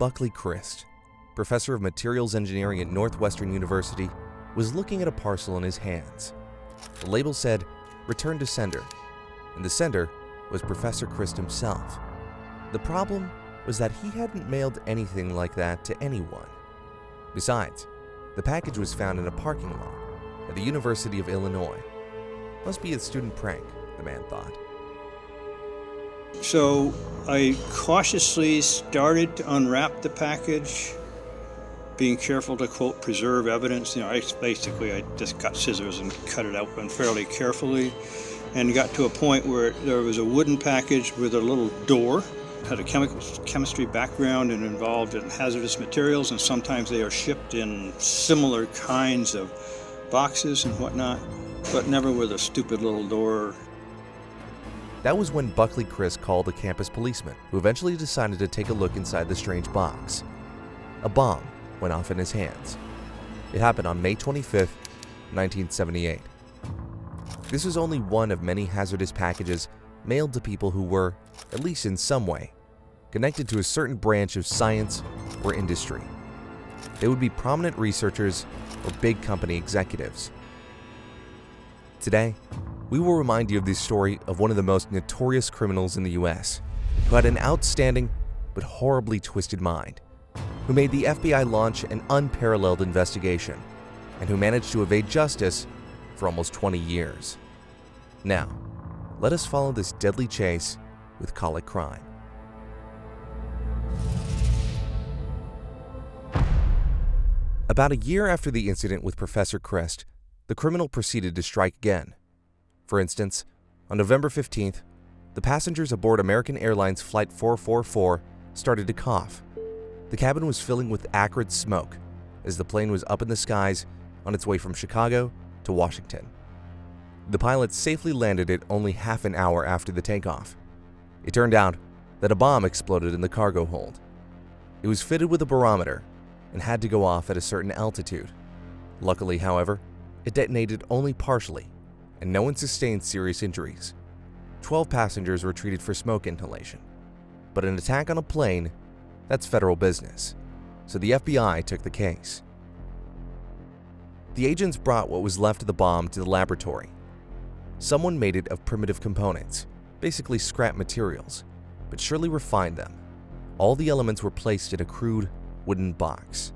Buckley Christ, professor of materials engineering at Northwestern University, was looking at a parcel in his hands. The label said, "Return to sender," and the sender was Professor Christ himself. The problem was that he hadn't mailed anything like that to anyone. Besides, the package was found in a parking lot at the University of Illinois. Must be a student prank, the man thought. So I cautiously started to unwrap the package, being careful to, quote, preserve evidence. I just got scissors and cut it open fairly carefully, and got to a point where there was a wooden package with a little door, had a chemistry background and involved in hazardous materials, and sometimes they are shipped in similar kinds of boxes and whatnot, but never with a stupid little door. That was when Buckley Christ called a campus policeman, who eventually decided to take a look inside the strange box. A bomb went off in his hands. It happened on May 25, 1978. This was only one of many hazardous packages mailed to people who were, at least in some way, connected to a certain branch of science or industry. They would be prominent researchers or big company executives. Today, we will remind you of the story of one of the most notorious criminals in the US, who had an outstanding but horribly twisted mind, who made the FBI launch an unparalleled investigation, and who managed to evade justice for almost 20 years. Now, let us follow this deadly chase with Call It Crime. About a year after the incident with Professor Christ, the criminal proceeded to strike again. For instance, on November 15th, the passengers aboard American Airlines Flight 444 started to cough. The cabin was filling with acrid smoke as the plane was up in the skies on its way from Chicago to Washington. The pilots safely landed it only half an hour after the takeoff. It turned out that a bomb exploded in the cargo hold. It was fitted with a barometer and had to go off at a certain altitude. Luckily, however, it detonated only partially, and no one sustained serious injuries. 12 passengers were treated for smoke inhalation. But an attack on a plane, that's federal business, so the FBI took the case. The agents brought what was left of the bomb to the laboratory. Someone made it of primitive components, basically scrap materials, but surely refined them. All the elements were placed in a crude wooden box.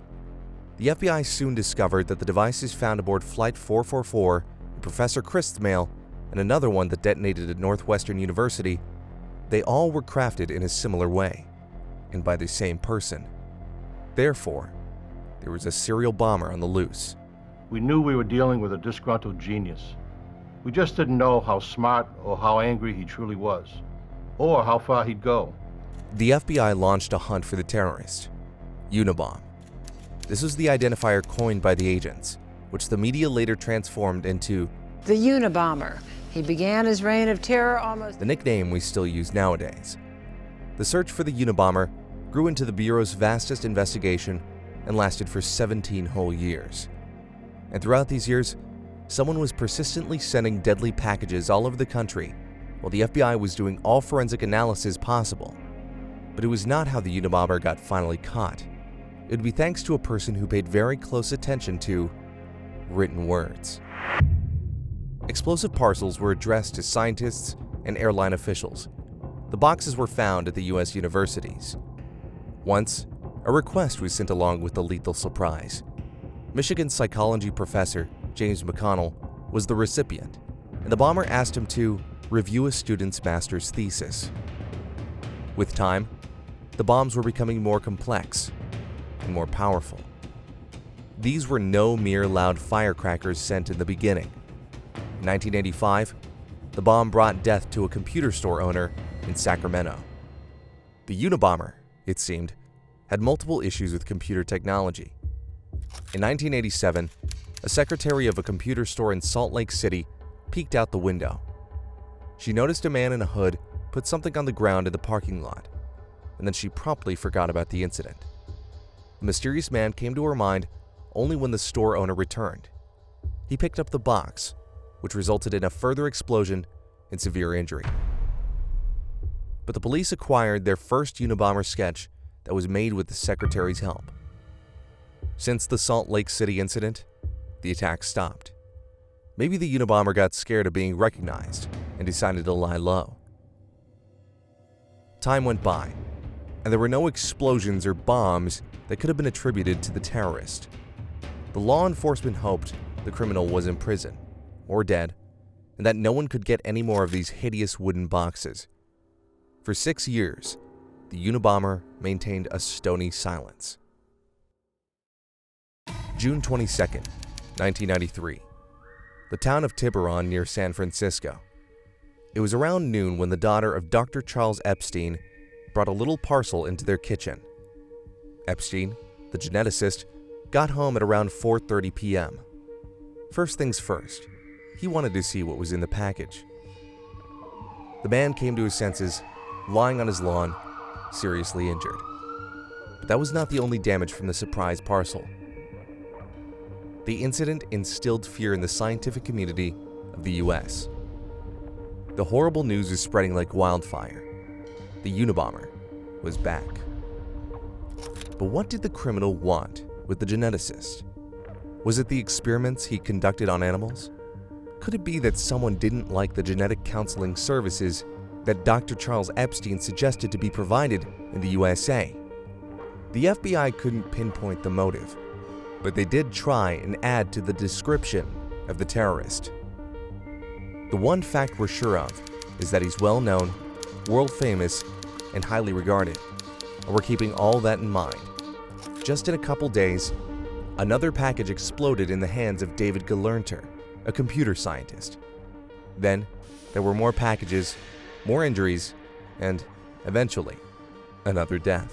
The FBI soon discovered that the devices found aboard Flight 444, Professor Christ's mail, and another one that detonated at Northwestern University, they all were crafted in a similar way, and by the same person. Therefore, there was a serial bomber on the loose. We knew we were dealing with a disgruntled genius. We just didn't know how smart or how angry he truly was, or how far he'd go. The FBI launched a hunt for the terrorist, Unabomber. This was the identifier coined by the agents, which the media later transformed into the Unabomber. He began his reign of terror almost... the nickname we still use nowadays. The search for the Unabomber grew into the Bureau's vastest investigation and lasted for 17 whole years. And throughout these years, someone was persistently sending deadly packages all over the country while the FBI was doing all forensic analysis possible. But it was not how the Unabomber got finally caught. It would be thanks to a person who paid very close attention to written words. Explosive parcels were addressed to scientists and airline officials. The boxes were found at the U.S. universities. Once, a request was sent along with the lethal surprise. Michigan psychology professor James McConnell was the recipient, and the bomber asked him to review a student's master's thesis. With time, the bombs were becoming more complex and more powerful. These were no mere loud firecrackers sent in the beginning. In 1985, the bomb brought death to a computer store owner in Sacramento. The Unabomber, it seemed, had multiple issues with computer technology. In 1987, a secretary of a computer store in Salt Lake City peeked out the window. She noticed a man in a hood put something on the ground in the parking lot, and then she promptly forgot about the incident. The mysterious man came to her mind only when the store owner returned. He picked up the box, which resulted in a further explosion and severe injury. But the police acquired their first Unabomber sketch that was made with the secretary's help. Since the Salt Lake City incident, the attack stopped. Maybe the Unabomber got scared of being recognized and decided to lie low. Time went by, and there were no explosions or bombs that could have been attributed to the terrorist. The law enforcement hoped the criminal was in prison or dead, and that no one could get any more of these hideous wooden boxes. For 6 years, the Unabomber maintained a stony silence. June 22nd, 1993. The town of Tiburon near San Francisco. It was around noon when the daughter of Dr. Charles Epstein brought a little parcel into their kitchen. Epstein, the geneticist, got home at around 4:30 p.m. First things first, he wanted to see what was in the package. The man came to his senses, lying on his lawn, seriously injured. But that was not the only damage from the surprise parcel. The incident instilled fear in the scientific community of the U.S. The horrible news was spreading like wildfire. The Unabomber was back. But what did the criminal want with the geneticist? Was it the experiments he conducted on animals? Could it be that someone didn't like the genetic counseling services that Dr. Charles Epstein suggested to be provided in the USA? The FBI couldn't pinpoint the motive, but they did try and add to the description of the terrorist. The one fact we're sure of is that he's well known, world famous, and highly regarded, and we're keeping all that in mind. Just in a couple days, another package exploded in the hands of David Gelernter, a computer scientist. Then, there were more packages, more injuries, and, eventually, another death.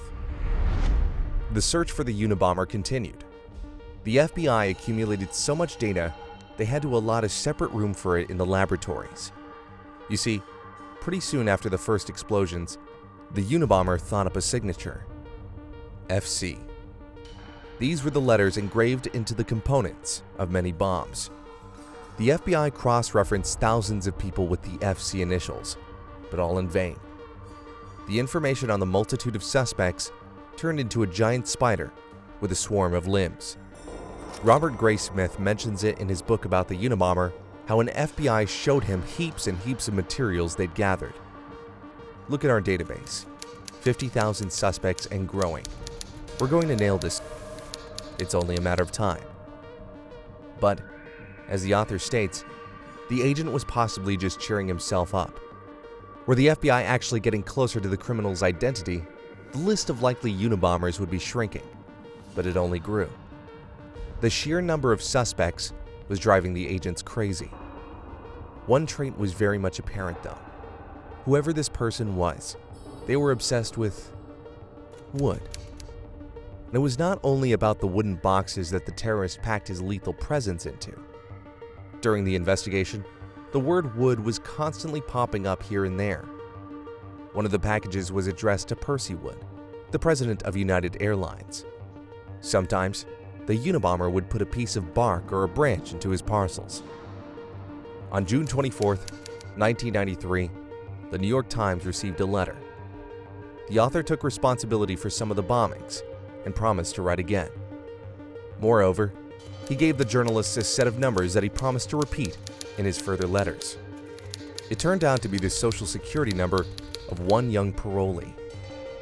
The search for the Unabomber continued. The FBI accumulated so much data, they had to allot a separate room for it in the laboratories. You see, pretty soon after the first explosions, the Unabomber thought up a signature: FC. These were the letters engraved into the components of many bombs. The FBI cross-referenced thousands of people with the FC initials, but all in vain. The information on the multitude of suspects turned into a giant spider with a swarm of limbs. Robert Graysmith mentions it in his book about the Unabomber, how an FBI showed him heaps and heaps of materials they'd gathered. Look at our database. 50,000 suspects and growing. We're going to nail this. It's only a matter of time. But, as the author states, the agent was possibly just cheering himself up. Were the FBI actually getting closer to the criminal's identity, the list of likely Unabombers would be shrinking, but it only grew. The sheer number of suspects was driving the agents crazy. One trait was very much apparent though. Whoever this person was, they were obsessed with wood. And it was not only about the wooden boxes that the terrorist packed his lethal presence into. During the investigation, the word wood was constantly popping up here and there. One of the packages was addressed to Percy Wood, the president of United Airlines. Sometimes, the Unabomber would put a piece of bark or a branch into his parcels. On June 24, 1993, the New York Times received a letter. The author took responsibility for some of the bombings and promised to write again. Moreover, he gave the journalists a set of numbers that he promised to repeat in his further letters. It turned out to be the social security number of one young parolee.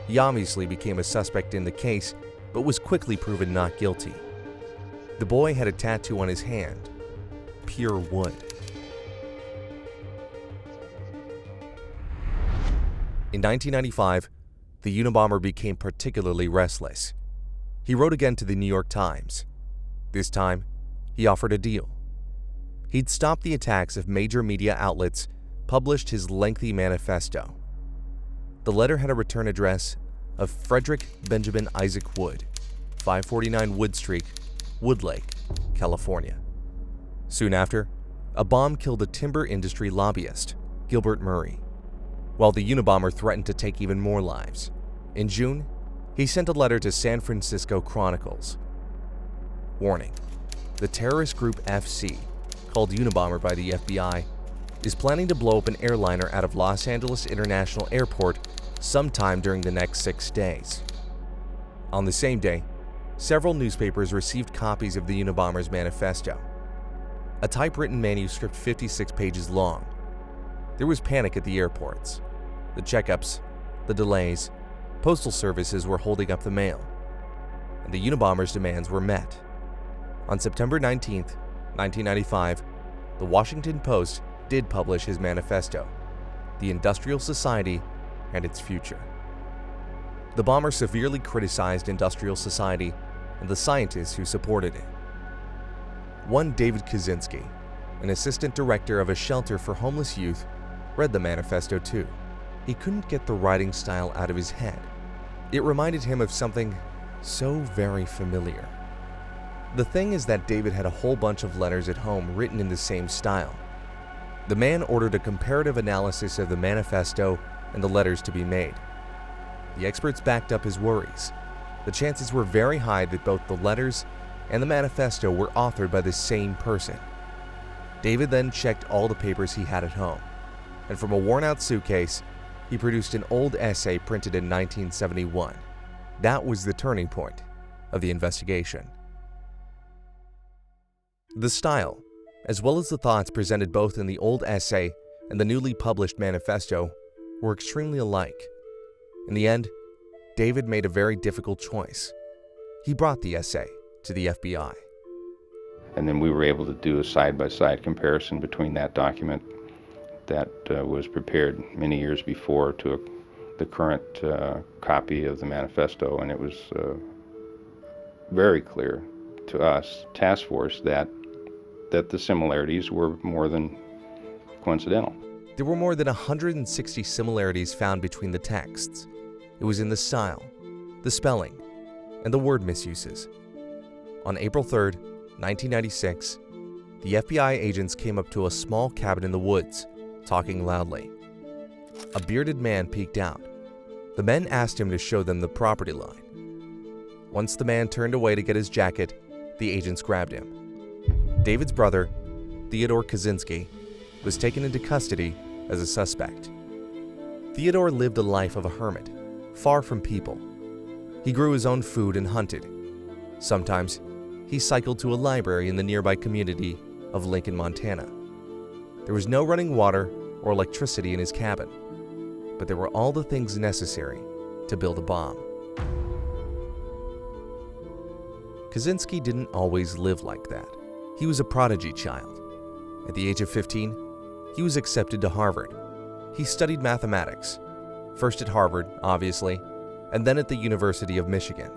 He obviously became a suspect in the case, but was quickly proven not guilty. The boy had a tattoo on his hand, pure wood. In 1995, the Unabomber became particularly restless. He wrote again to the New York Times. This time, he offered a deal. He'd stop the attacks if major media outlets published his lengthy manifesto. The letter had a return address of Frederick Benjamin Isaac Wood, 549 Wood Street, Woodlake, California. Soon after, a bomb killed a timber industry lobbyist, Gilbert Murray, while the Unabomber threatened to take even more lives. In June, he sent a letter to San Francisco Chronicles. Warning: the terrorist group FC, called Unabomber by the FBI, is planning to blow up an airliner out of Los Angeles International Airport sometime during the next 6 days. On the same day, several newspapers received copies of the Unabomber's manifesto, a typewritten manuscript 56 pages long. There was panic at the airports. The checkups, the delays, postal services were holding up the mail, and the Unabomber's demands were met. On September 19, 1995, the Washington Post did publish his manifesto, The Industrial Society and Its Future. The bomber severely criticized industrial society and the scientists who supported it. One David Kaczynski, an assistant director of a shelter for homeless youth, read the manifesto too. He couldn't get the writing style out of his head. It reminded him of something so very familiar. The thing is that David had a whole bunch of letters at home written in the same style. The man ordered a comparative analysis of the manifesto and the letters to be made. The experts backed up his worries. The chances were very high that both the letters and the manifesto were authored by the same person. David then checked all the papers he had at home, and from a worn-out suitcase, he produced an old essay printed in 1971. That was the turning point of the investigation. The style, as well as the thoughts presented both in the old essay and the newly published manifesto, were extremely alike. In the end, David made a very difficult choice. He brought the essay to the FBI. And then we were able to do a side-by-side comparison between that document that was prepared many years before to the current copy of the manifesto, and it was very clear to us, task force, that the similarities were more than coincidental. There were more than 160 similarities found between the texts. It was in the style, the spelling, and the word misuses. On April 3, 1996, the FBI agents came up to a small cabin in the woods, talking loudly. A bearded man peeked out. The men asked him to show them the property line. Once the man turned away to get his jacket, the agents grabbed him. David's brother, Theodore Kaczynski, was taken into custody as a suspect. Theodore lived a life of a hermit, far from people. He grew his own food and hunted. Sometimes, he cycled to a library in the nearby community of Lincoln, Montana. There was no running water or electricity in his cabin, but there were all the things necessary to build a bomb. Kaczynski didn't always live like that. He was a prodigy child. At the age of 15, he was accepted to Harvard. He studied mathematics, first at Harvard, obviously, and then at the University of Michigan.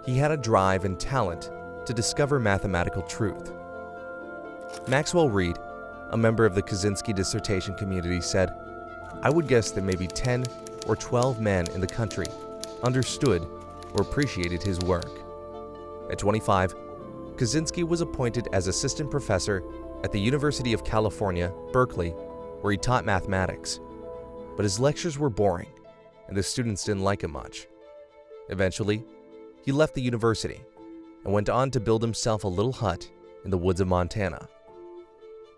He had a drive and talent to discover mathematical truth. Maxwell Reed, a member of the Kaczynski dissertation community, said, "I would guess that maybe 10 or 12 men in the country understood or appreciated his work." At 25, Kaczynski was appointed as assistant professor at the University of California, Berkeley, where he taught mathematics. But his lectures were boring, and the students didn't like him much. Eventually, he left the university and went on to build himself a little hut in the woods of Montana.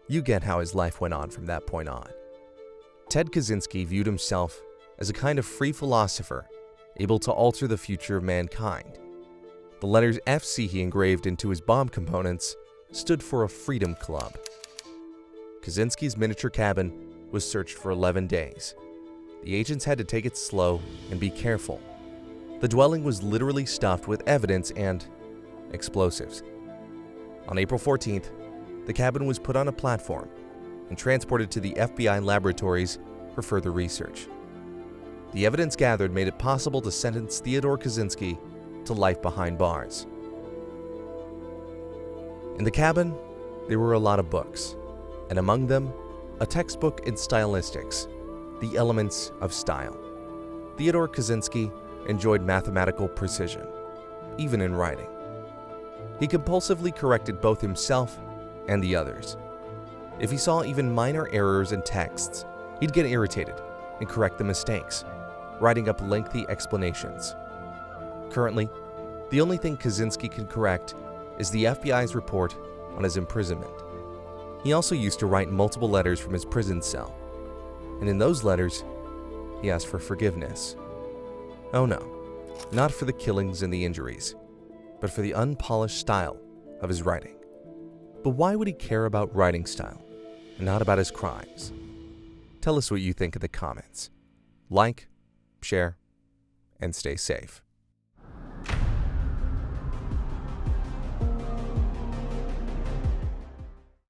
You get how his life went on from that point on. Ted Kaczynski viewed himself as a kind of free philosopher, able to alter the future of mankind. The letters FC he engraved into his bomb components stood for a freedom club. Kaczynski's miniature cabin was searched for 11 days. The agents had to take it slow and be careful. The dwelling was literally stuffed with evidence and explosives. On April 14th, the cabin was put on a platform and transported to the FBI laboratories for further research. The evidence gathered made it possible to sentence Theodore Kaczynski to life behind bars. In the cabin, there were a lot of books, and among them, a textbook in stylistics, The Elements of Style. Theodore Kaczynski enjoyed mathematical precision, even in writing. He compulsively corrected both himself and the others. If he saw even minor errors in texts, he'd get irritated and correct the mistakes, writing up lengthy explanations. Currently, the only thing Kaczynski can correct is the FBI's report on his imprisonment. He also used to write multiple letters from his prison cell, and in those letters, he asked for forgiveness. Oh no, not for the killings and the injuries, but for the unpolished style of his writing. But why would he care about writing style and not about his crimes? Tell us what you think in the comments. Like, share, and stay safe.